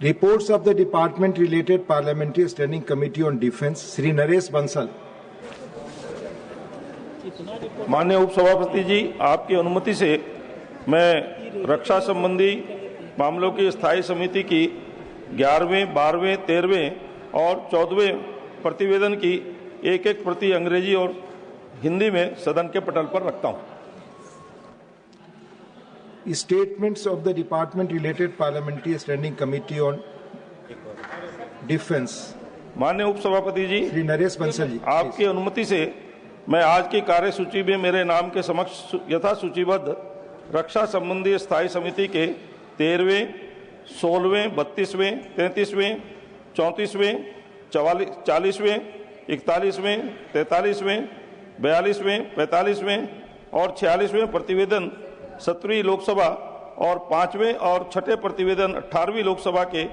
Reports of the Department Related Parliamentary Standing Committee on Defence, Sri Naresh Bansal. माननीय उपसभापति जी, आपकी अनुमति से मैं रक्षा संबंधी मामलों की स्थायी समिति की 11वें, 12वें, 13वें और 14वें प्रतिवेदन की एक प्रति अंग्रेजी और हिंदी में सदन के पटल पर रखता हूं। Statements of the Department Related Parliamentary Standing Committee on Defence. माननीय उपसभापति जी, श्री नरेश बंसल जी, आपकी अनुमति से मैं आज की कार्यसूची में मेरे नाम के समक्ष यथा सूचीबद्ध रक्षा संबंधी स्थायी समिति के 13वें, 16वें, 32वें, 33वें, 34वें, 40वें, 41वें, 43वें, 42वें, 45वें और 46वें प्रतिवेदन 17वीं लोकसभा और 5वें और 6ठे प्रतिवेदन 18वीं लोकसभा के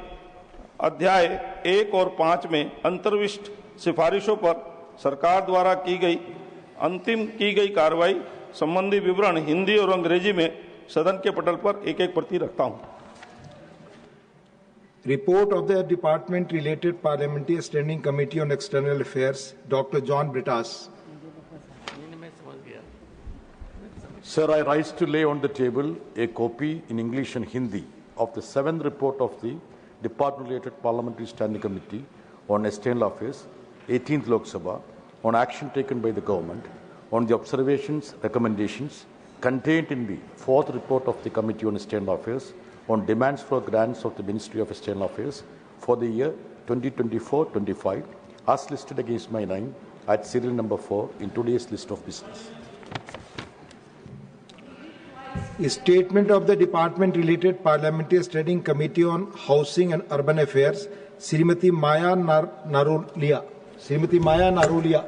अध्याय 1 और 5 में अंतर्विष्ट सिफारिशों पर सरकार द्वारा अंतिम की गई कार्रवाई संबंधी विवरण हिंदी और अंग्रेजी में सदन के पटल पर एक प्रति रखता हूं। Report of the Department Related Parliamentary Standing Committee on External Affairs, Dr. John Brittas. Sir, I rise to lay on the table a copy in English and Hindi of the 7th report of the Department-related Parliamentary Standing Committee on External Affairs, 18th Lok Sabha, on action taken by the government on the observations, recommendations contained in the 4th report of the Committee on External Affairs on demands for grants of the Ministry of External Affairs for the year 2024-25, as listed against my name at serial number 4 in today's list of business. A statement of the Department Related Parliamentary Standing Committee on Housing and Urban Affairs, Srimati Maya Narolia. Shrimati माया नारोलिया।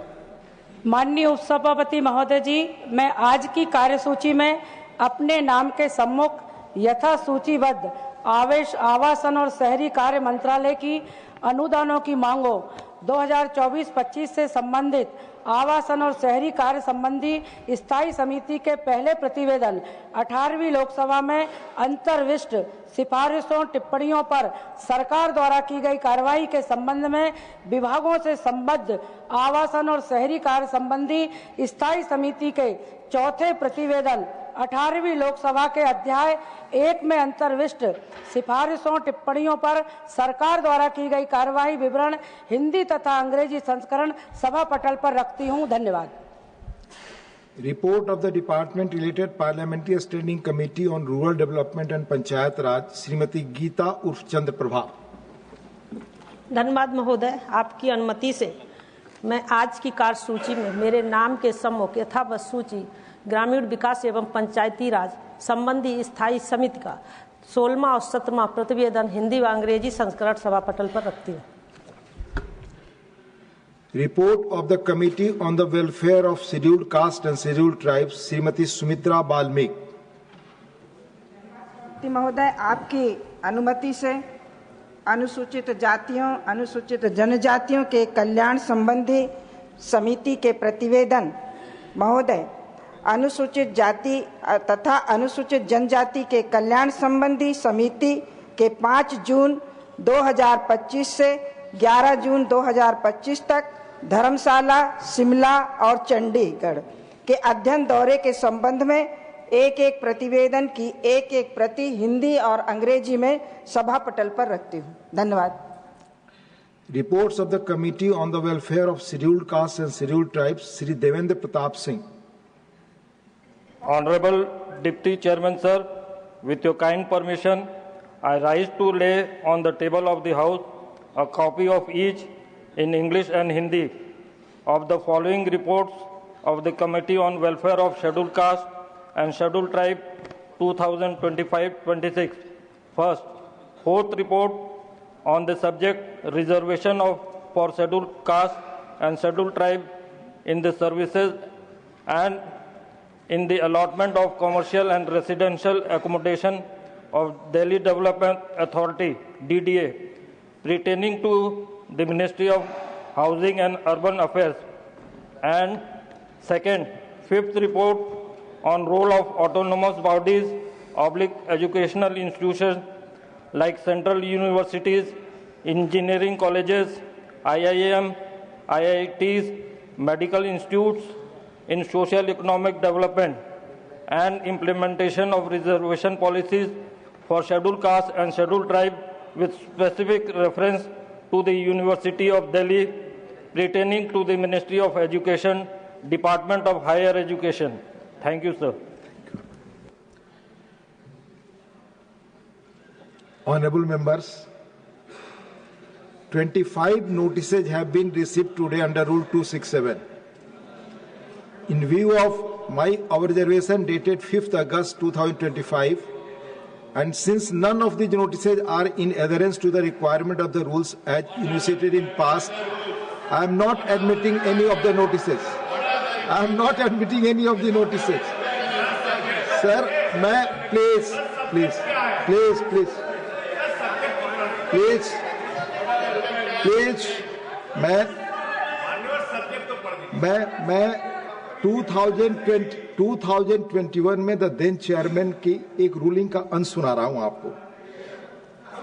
माननीय उपसभापति महोदय जी, मैं आज की कार्यसूची में अपने नाम के सम्मुख यथा सूचीबद्ध आवासन और शहरी कार्य मंत्रालय की अनुदानों की मांगों 2024-25 से संबंधित आवासन और शहरी कार्य संबंधी स्थायी समिति के पहले प्रतिवेदन 18वीं लोकसभा में अंतर्विष्ट सिफारिशों टिप्पणियों पर सरकार द्वारा की गई कार्रवाई के संबंध में विभागों से संबद्ध आवासन और शहरी कार्य संबंधी स्थायी समिति के चौथे प्रतिवेदन 18वीं लोकसभा के अध्याय 1 में अंतर्विष्ट सिफारिशों टिप्पणियों पर सरकार द्वारा की गई कार्रवाई विवरण हिंदी तथा अंग्रेजी संस्करण सभा पटल पर रखती हूं। धन्यवाद। Report of the Department Related Parliamentary Standing Committee on Rural Development and Panchayat Raj, Shrimati Geeta उर्फ चंद्र प्रभा। धन्यवाद महोदय, आपकी अनुमति से मैं आज की कार्यसूची में मेरे नाम के सम्मुख यथावत सूची ग्रामीण विकास एवं पंचायती राज संबंधी स्थायी समिति का 16वां और 17वां प्रतिवेदन हिंदी व अंग्रेजी संस्करण सभा पटल पर रखती हूँ। Report of the Committee on the Welfare of Scheduled Caste and Scheduled Tribes, Shrimati Sumitra Balmik. महोदय, आपकी अनुमति से अनुसूचित जातियों, अनुसूचित जनजातियों के कल्याण संबंधी समिति के प्रतिवेदन महोदय, अनुसूचित जाति तथा अनुसूचित जनजाति के कल्याण संबंधी समिति के 5 जून 2025 से 11 जून 2025 तक धर्मशाला, शिमला और चंडीगढ़ के अध्ययन दौरे के संबंध में एक प्रतिवेदन की एक प्रति हिंदी और अंग्रेजी में सभा पटल पर रखती हूँ। धन्यवाद। Reports of the Committee on the Welfare of Scheduled Castes and Scheduled Tribes, Shri Devendra Pratap Singh. Honorable Deputy Chairman Sir, with your kind permission, I rise to lay on the table of the House a copy of each in English and Hindi of the following reports of the Committee on Welfare of Scheduled Caste and Scheduled Tribe 2025-26. First, 4th report on the subject reservation for Scheduled Caste and Scheduled Tribe in the services and in the allotment of commercial and residential accommodation of Delhi Development Authority DDA pertaining to the Ministry of Housing and Urban Affairs. And second, 5th report on role of autonomous bodies / educational institutions like central universities, engineering colleges, IIM, IITs, medical institutes, in social economic development and implementation of reservation policies for scheduled caste and scheduled tribe with specific reference to the University of Delhi pertaining to the Ministry of Education, Department of Higher Education. Thank you, sir. Honorable members, 25 notices have been received today under Rule 267. In view of my observation dated 5th August 2025, and since none of these notices are in adherence to the requirement of the rules as initiated in past, I am not admitting any of the notices. I am not admitting any of the notices. Sir, मैं please, मैं 2021 में the then chairman की एक ruling का अंश सुना रहा हूं आपको.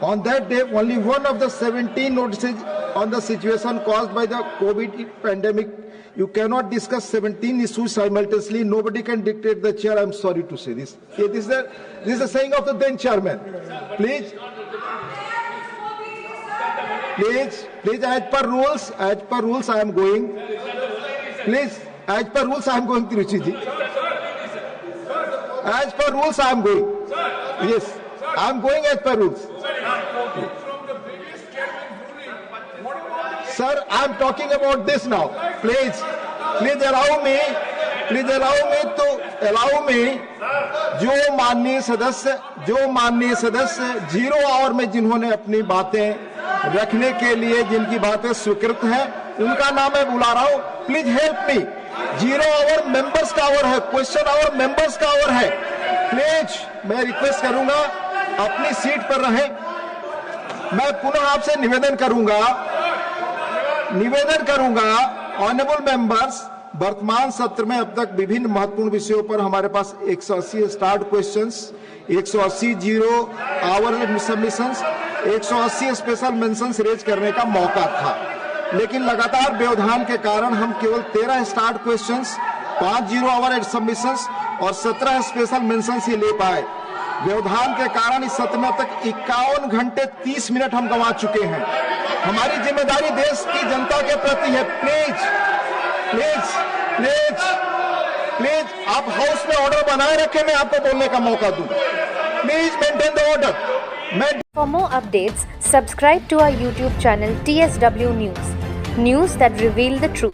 On that day, only one of the 17 notices on the situation caused by the COVID pandemic. You cannot discuss 17 issues simultaneously. Nobody can dictate the chair. I am sorry to say this. This is the saying of the then chairman. Please, as per rules, I am going. Please, as per rules, I am going, Tiruchi ji. As per rules, I am going. Yes, I am going as per rules. Sir, I am talking about this now. Please allow me जो माननीय सदस्य 0 our में जिन्होंने अपनी बातें रखने के लिए जिनकी बातें स्वीकृत हैं, उनका नाम मैं बुला रहा हूं. Please help me. 0 hour members का आवर है, क्वेश्चन आवर मेंबर्स का आवर है. प्लीज मैं रिक्वेस्ट करूंगा अपनी सीट पर रहें. मैं पुनः आपसे निवेदन करूंगा ऑनरेबल मेंबर्स, वर्तमान सत्र में अब तक विभिन्न महत्वपूर्ण विषयों पर हमारे पास 180 start questions, 180 0 hour submissions, 180 special mentions raise करने का मौका था. लेकिन लगातार व्यवधान के कारण हम केवल 13 स्टार्ट क्वेश्चंस, 5 0 आवर सबमिशंस और 17 स्पेशल मेंशंस ही ले पाए. व्यवधान के कारण इस सत्र में अब तक 51 घंटे 30 मिनट हम गंवा चुके हैं. हमारी जिम्मेदारी देश की जनता के प्रति है. प्लीज आप हाउस में ऑर्डर बनाए रखें, मैं आपको बोलने का मौका दूं. Please maintain the order. For more updates, subscribe to our YouTube channel TSW News that reveal the truth.